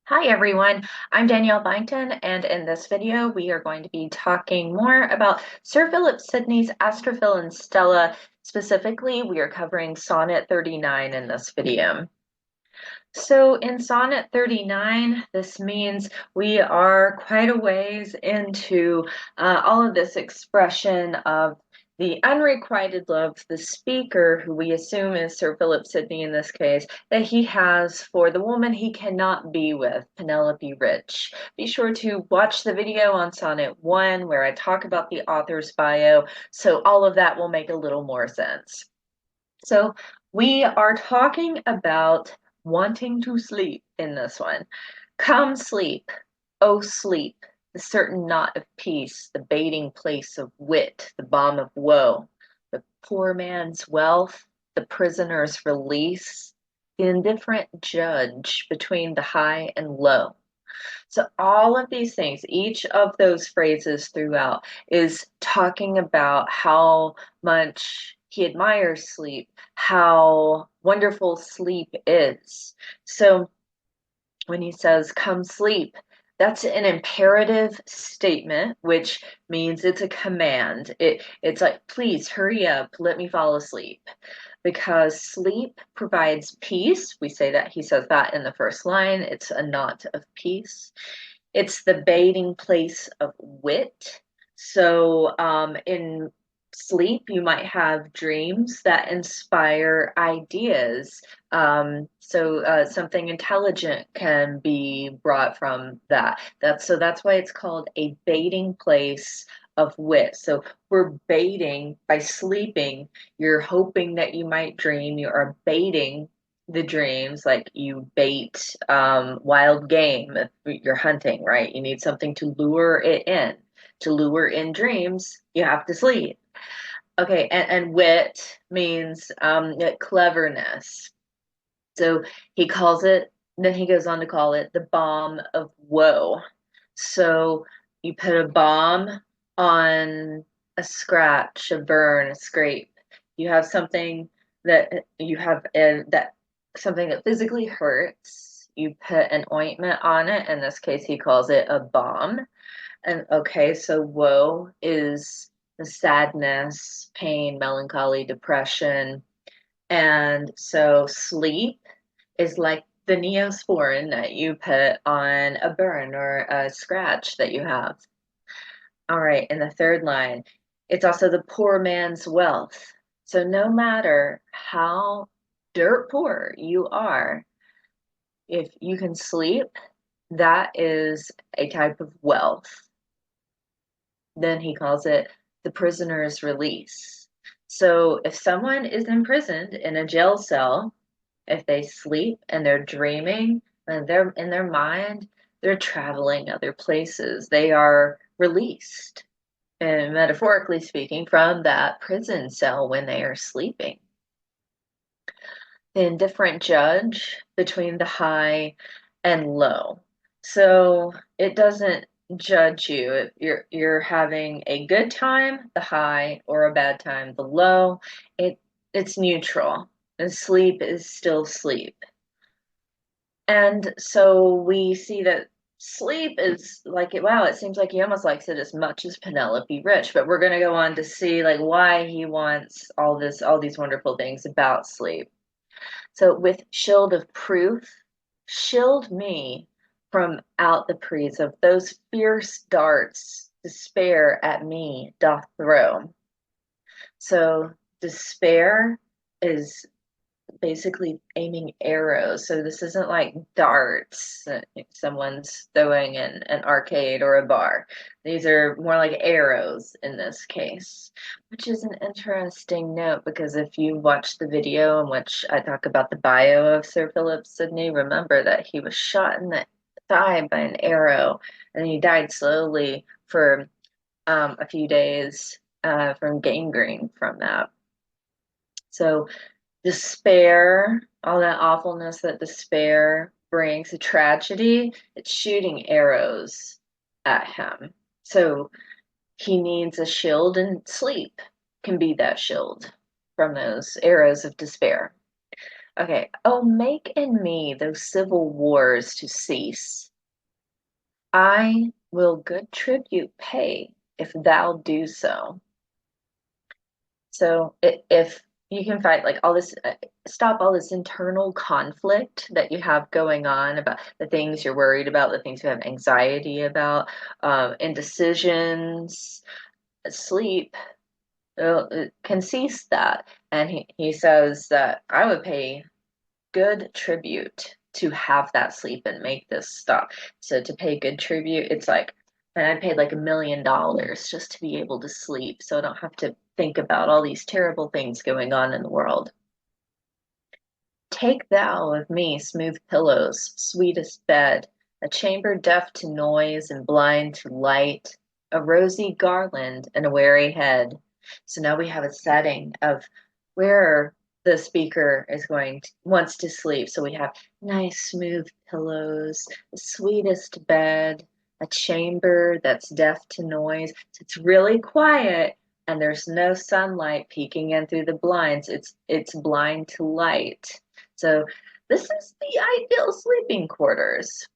Hi everyone, I'm Danielle Byington, and in this video we are going to be talking more about Sir Philip Sidney's Astrophil and Stella. Specifically, we are covering Sonnet 39 in this video. So in Sonnet 39, this means we are quite a ways into all of this expression of the unrequited love the speaker, who we assume is Sir Philip Sidney in this case, that he has for the woman he cannot be with, Penelope Rich. Be sure to watch the video on Sonnet 1 where I talk about the author's bio, so all of that will make a little more sense. So we are talking about wanting to sleep in this one. Come sleep, oh sleep, the certain knot of peace, the baiting place of wit, the balm of woe, the poor man's wealth, the prisoner's release, the indifferent judge between the high and low. So all of these things, each of those phrases throughout is talking about how much he admires sleep, how wonderful sleep is. So when he says, come sleep, that's an imperative statement, which means it's a command. It's like, please hurry up, let me fall asleep. Because sleep provides peace. We say that, he says that in the first line. It's a knot of peace. It's the baiting place of wit. So in sleep, you might have dreams that inspire ideas. Something intelligent can be brought from that. That's why it's called a baiting place of wit. So we're baiting by sleeping. You're hoping that you might dream. You are baiting the dreams, like you bait wild game if you're hunting, right? You need something to lure it in. To lure in dreams, you have to sleep. Okay, and wit means cleverness. So he calls it, then he goes on to call it the balm of woe. So you put a balm on a scratch, a burn, a scrape. You have something that you have that something that physically hurts. You put an ointment on it. In this case, he calls it a balm. And okay, so woe is the sadness, pain, melancholy, depression. And so sleep is like the neosporin that you put on a burn or a scratch that you have. All right, in the third line, it's also the poor man's wealth. So no matter how dirt poor you are, if you can sleep, that is a type of wealth. Then he calls it the prisoner's release. So if someone is imprisoned in a jail cell, if they sleep and they're dreaming and they're in their mind, they're traveling other places. They are released, and metaphorically speaking, from that prison cell when they are sleeping. The indifferent judge between the high and low. So it doesn't judge you if you're having a good time, the high, or a bad time, the low. It's neutral. And sleep is still sleep. And so we see that sleep is like, wow, it seems like he almost likes it as much as Penelope Rich, but we're going to go on to see like why he wants all these wonderful things about sleep. So with shield of proof, shield me from out the prease of those fierce darts despair at me doth throw. So despair is basically aiming arrows. So this isn't like darts that someone's throwing in an arcade or a bar. These are more like arrows in this case, which is an interesting note because if you watch the video in which I talk about the bio of Sir Philip Sidney, remember that he was shot in the thigh by an arrow and he died slowly for a few days from gangrene from that. So despair, all that awfulness that despair brings, a tragedy, it's shooting arrows at him. So he needs a shield, and sleep can be that shield from those arrows of despair. Okay. Oh, make in me those civil wars to cease. I will good tribute pay if thou do so. So if you can fight like all this, stop all this internal conflict that you have going on about the things you're worried about, the things you have anxiety about, indecisions, sleep, it can cease that. And he says that I would pay good tribute to have that sleep and make this stop. So to pay good tribute, it's like, and I paid like $1 million just to be able to sleep, so I don't have to think about all these terrible things going on in the world. Take thou of me smooth pillows, sweetest bed, a chamber deaf to noise and blind to light, a rosy garland and a weary head. So now we have a setting of where the speaker is wants to sleep. So we have nice smooth pillows, the sweetest bed, a chamber that's deaf to noise. So it's really quiet and there's no sunlight peeking in through the blinds. It's blind to light. So this is the ideal sleeping quarters.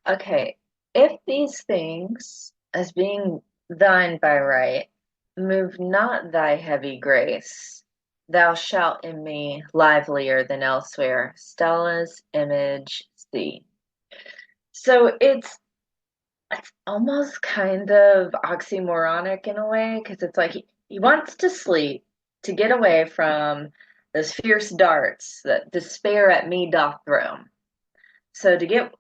Okay, if these things, as being thine by right, move not thy heavy grace, thou shalt in me livelier than elsewhere Stella's image see. So it's almost kind of oxymoronic in a way because it's like he wants to sleep to get away from those fierce darts that despair at me doth throw. So to get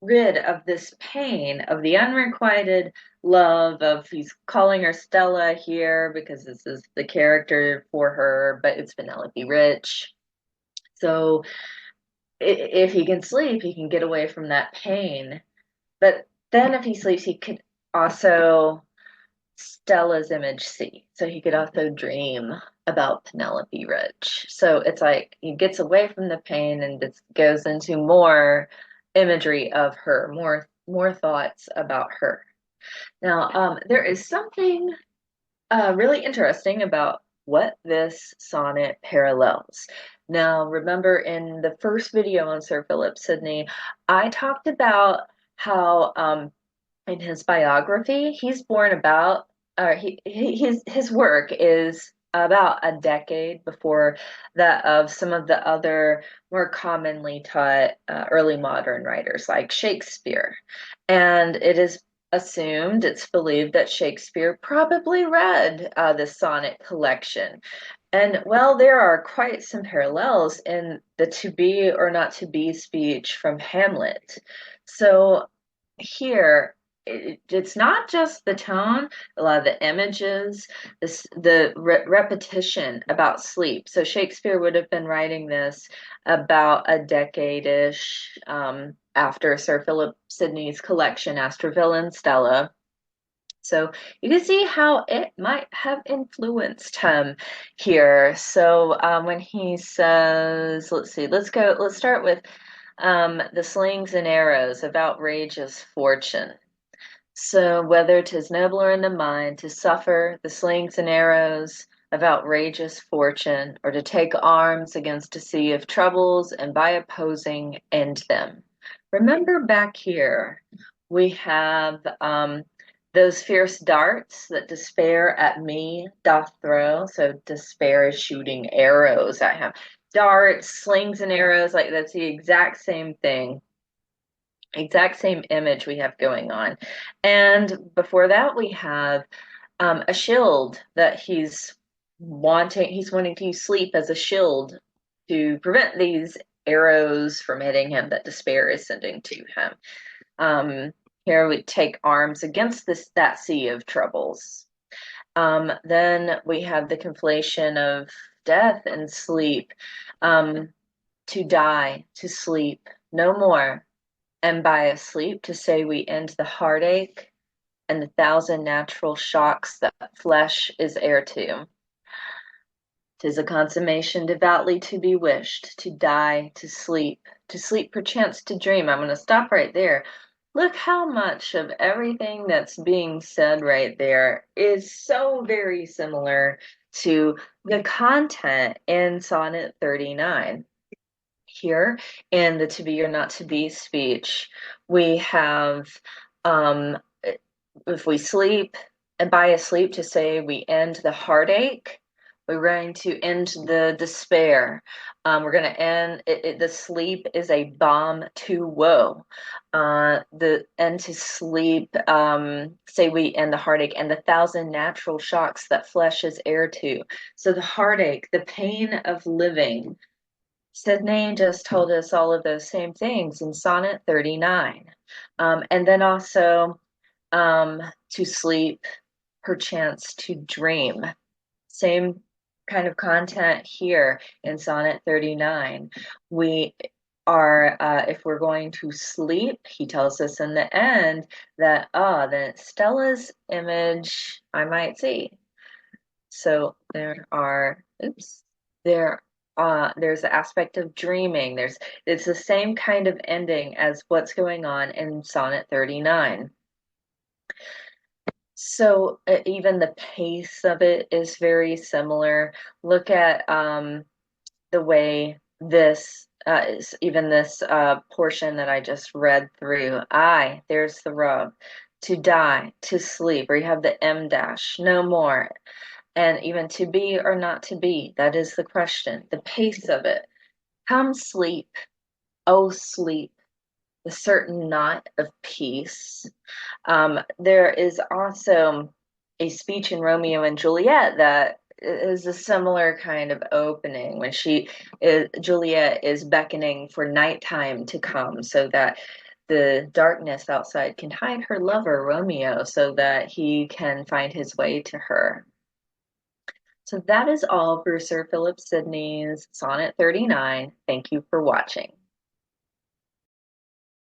rid of this pain of the unrequited love of he's calling her Stella here because this is the character for her, but it's Penelope Rich. So if he can sleep, he can get away from that pain. But then if he sleeps, he could also Stella's image see. So he could also dream about Penelope Rich. So it's like he gets away from the pain and just goes into more imagery of her, more thoughts about her. Now, there is something really interesting about what this sonnet parallels. Now, remember in the first video on Sir Philip Sidney, I talked about how in his biography, he's born about, or his work is about a decade before that of some of the other more commonly taught early modern writers like Shakespeare. And it is assumed, it's believed that Shakespeare probably read the sonnet collection. And well, there are quite some parallels in the to be or not to be speech from Hamlet. So here, it's not just the tone, a lot of the images, the repetition about sleep. So Shakespeare would have been writing this about a decade-ish after Sir Philip Sidney's collection, Astrophil and Stella. So you can see how it might have influenced him here. So when he says, let's see, let's start with the slings and arrows of outrageous fortune. So whether 'tis nobler in the mind to suffer the slings and arrows of outrageous fortune, or to take arms against a sea of troubles and by opposing end them. Remember back here, we have those fierce darts that despair at me doth throw. So despair is shooting arrows at him. Darts, slings, and arrows, like that's the exact same thing. Exact same image we have going on. And before that, we have a shield that he's wanting to use sleep as a shield to prevent these arrows from hitting him that despair is sending to him. Here we take arms against that sea of troubles. Then we have the conflation of death and sleep. To die, to sleep, no more. And by a sleep to say we end the heartache and the thousand natural shocks that flesh is heir to. 'Tis a consummation devoutly to be wished, to die, to sleep perchance to dream. I'm going to stop right there. Look how much of everything that's being said right there is so very similar to the content in Sonnet 39. here in the to be or not to be speech. We have um, if we sleep, and by a sleep to say we end the heartache, we're going to end the despair. We're going to end the sleep is a balm to woe. The end to sleep, say we end the heartache and the thousand natural shocks that flesh is heir to. So the heartache, the pain of living. Sidney just told us all of those same things in Sonnet 39. And then also um, to sleep, perchance to dream. Same kind of content here in Sonnet 39. We are, if we're going to sleep, he tells us in the end that, then Stella's image I might see. So there are, oops, there's the aspect of dreaming. It's the same kind of ending as what's going on in Sonnet 39. So even the pace of it is very similar. Look at the way even this portion that I just read through. There's the rub. To die, to sleep, or you have the M dash, no more. And even to be or not to be, that is the question. The pace of it. Come sleep, oh sleep, the certain knot of peace. There is also a speech in Romeo and Juliet that is a similar kind of opening when Juliet is beckoning for nighttime to come so that the darkness outside can hide her lover Romeo so that he can find his way to her. So that is all for Sir Philip Sidney's Sonnet 39. Thank you for watching.